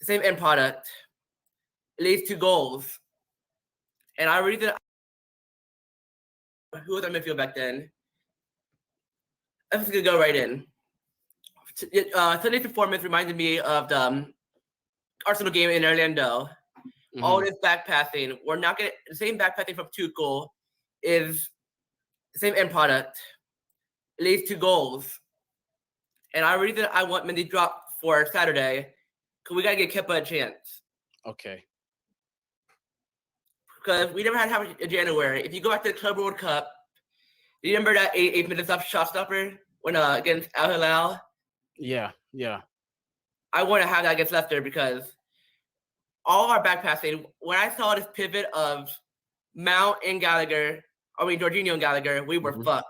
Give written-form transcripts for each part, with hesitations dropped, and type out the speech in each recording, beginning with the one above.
the same end product. It leads to goals. And I really did. Who was our midfield back then? I'm just gonna go right in. Sunday's performance reminded me of the Arsenal game in Orlando. All this back passing. We're not gonna the same back passing from Tuchel is the same end product. It leads to goals. And I really I want Mendy drop for Saturday because we gotta get Kepa a chance. Okay. Because we never had a January. If you go back to the Club World Cup, do you remember that 8 minutes of shot stopper when against Al Hilal? Yeah. I want to have that against Leicester because all our back passing, when I saw this pivot of Mount and Gallagher, Jorginho and Gallagher, we were fucked.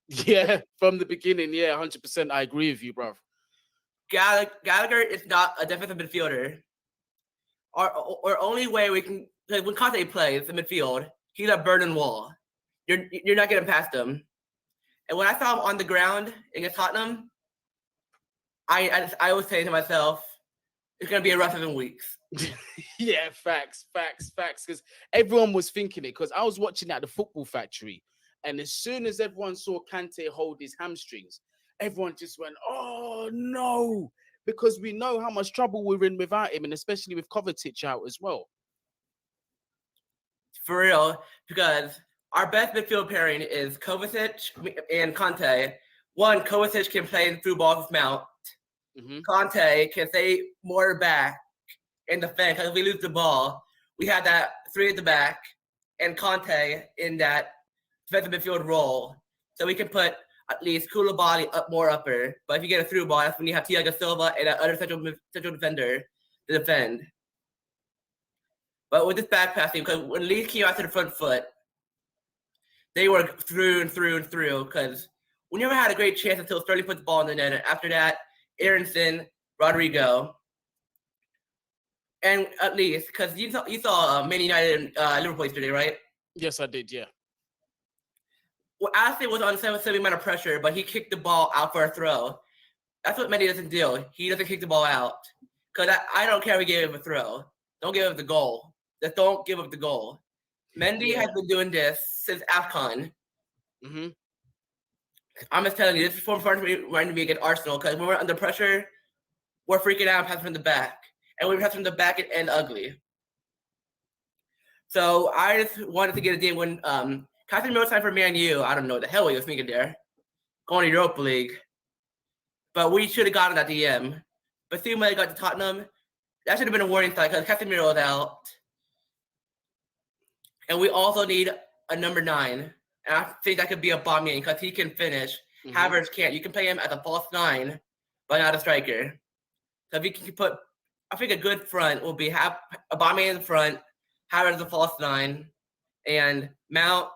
Yeah, from the beginning, 100%. I agree with you, bro. Gallagher is not a defensive midfielder. Our only way we can, like when Conte plays the midfield, he's a burden wall. You're not getting past him. And when I saw him on the ground against Tottenham, I was saying to myself, it's gonna be a rough 7 weeks. Yeah, facts. Because everyone was thinking it. Because I was watching at the Football Factory, and as soon as everyone saw Kante hold his hamstrings, everyone just went, "Oh no!" Because we know how much trouble we're in without him, and especially with Kovacic out as well. For real, because our best midfield pairing is Kovacic and Conte. One, Kovacic can play through balls with Mount. Conte can stay more back in defense. Because if we lose the ball, we have that 3 at the back and Conte in that defensive midfield role. So we can put at least Koulibaly up more upper. But if you get a through ball, that's when you have Thiago Silva and that other central defender to defend. But with this back passing, because when Leeds came out to the front foot, they were through and through. Because we never had a great chance until Sterling put the ball in the net. And after that, Aronson, Rodrigo, and at least because you saw Man United and Liverpool yesterday, right? Yes, I did. Yeah. Well, Aston was on same amount of pressure, but he kicked the ball out for a throw. That's what Mendy doesn't do. He doesn't kick the ball out. Because I don't care if we give him a throw. Don't give up the goal. Just don't give up the goal. Mendy has been doing this since AFCON. I'm just telling you, this performance reminded me against Arsenal because when we're under pressure, we're freaking out and passing from the back. And we pass from the back and end ugly. So I just wanted to get a game when Casemiro signed for Man U. I don't know what the hell he was thinking there. Going to Europa League. But we should have gotten that DM. But Basuma got to Tottenham. That should have been a warning sign because Casemiro was out. And we also need a number 9. And I think that could be Aubameyang because he can finish. Havertz can't. You can play him as a false 9, but not a striker. So if you can put, I think a good front will be Aubameyang in the front, Havertz as a false 9, and Mount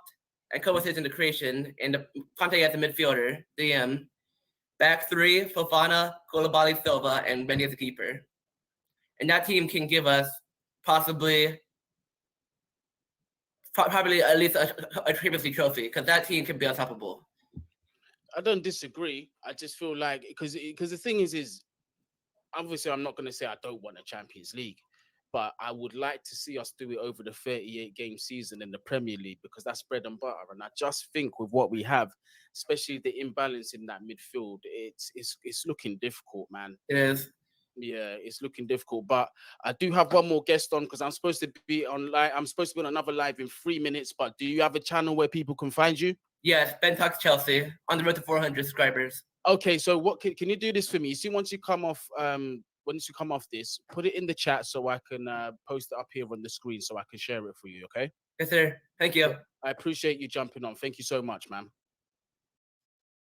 and Kovacic in the creation, and Conte as the midfielder, DM. Back 3, Fofana, Koulibaly, Silva, and Mendy as the keeper. And that team can give us probably at least a Champions League trophy because that team can be unstoppable. I don't disagree. I just feel like because the thing is obviously I'm not going to say I don't want a Champions League, but I would like to see us do it over the 38-game season in the Premier League because that's bread and butter. And I just think with what we have, especially the imbalance in that midfield, it's looking difficult, man. It is. Yeah, it's looking difficult, but I do have one more guest on because I'm supposed to be on another live in 3 minutes. But do you have a channel where people can find you? Yes, Ben Talks Chelsea on the road to 400 subscribers. Okay, so what can you do this for me? You see, once you come off this, put it in the chat so I can post it up here on the screen so I can share it for you. Okay? Yes, sir. Thank you. I appreciate you jumping on. Thank you so much, man.